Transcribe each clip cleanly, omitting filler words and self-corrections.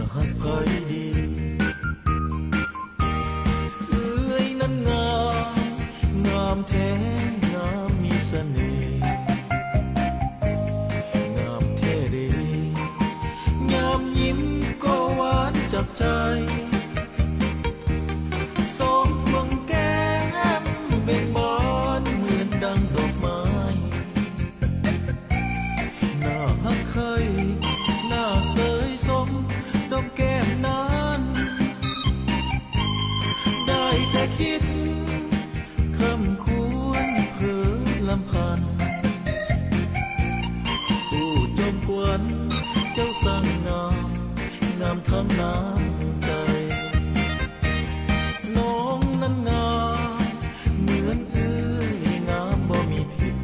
จะหักไผดีเอ้ยนั้นงามงามแท้งามมีเสน่ห์งามแท้เด้งามยิ้มก็หวานจับใจสองพวงแก้มเบ่งบานเหมือนดังดอกไม้หน้าหักเคยหน้าเสยสมดอกแก้มนั้นได้แต่คิดคำควรเพ้อลำพันผู้จอมกวนเจ้าสร้างงามงามทั้งน้ำใจน้องนั้นงามเหมือนเอ้ยงามบ่มีผิด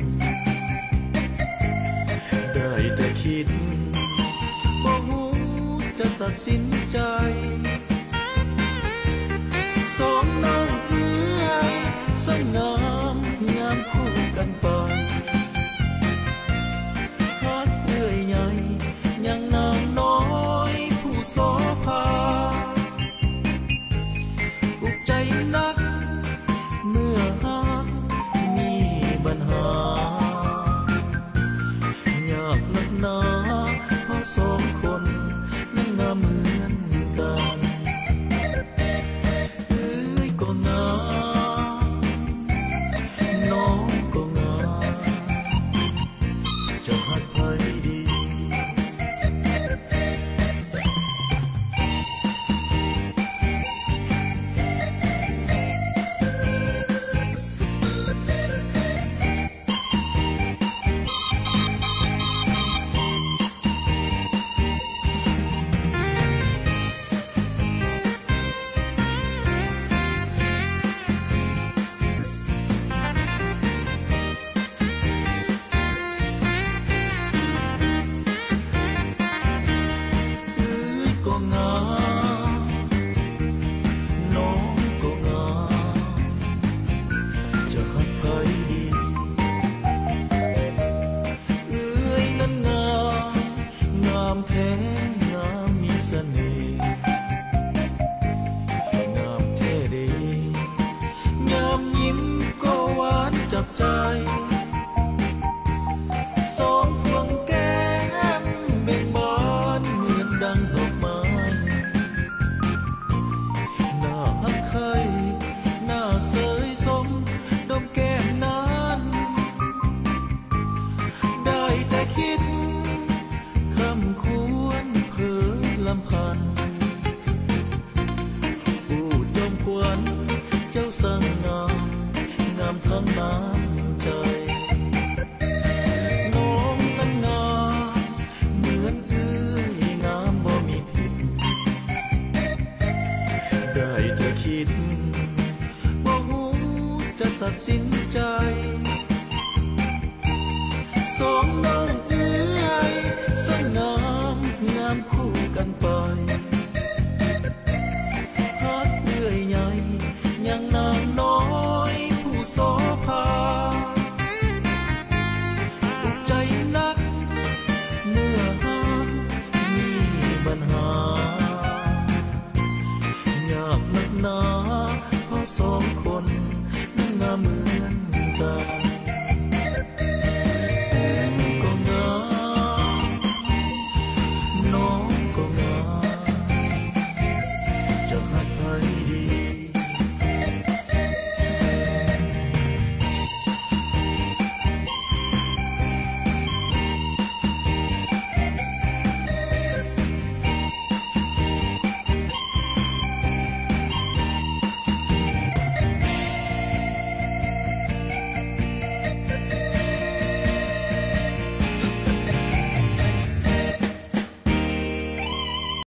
ได้แต่คิดบ่ฮู้จะตัดสินใจสองน้องเอ้ยสวยงามงามคู่กันไปฮักเอ้ยใหญ่ยังนางน้อยผู้โสภาอุกใจนักเมื่อฮักมีปัญหายากนักหนาเพราะสองคนนั้นงามเหมือนกันเอ้ยก็งามน้องก็งามจะหักไผดีก็งามน้องก็งามจะหักไผดีเอ้ยนั้นงามงามแท้งามมีเสน่ห์งามแท้เด้งามยิ้มก็หวานจับใจสองพวงแก้มเบ่งบานเหมือนดังดอกไม้หน้าหักเคยหน้าเสยสมดอกแก้มนั้นได้แต่คิดคำควรเพ้อลำพันผู้จอมกวนเจ้าสร้างงามงามทั้งน้ำใจน้องนั้นงามเหมือนเอ้ยงามบ่มีผิดได้แต่คิดบ่ฮู้จะตัดสินใจสองน้องเอ้ยสวยงามงามคู่กันไป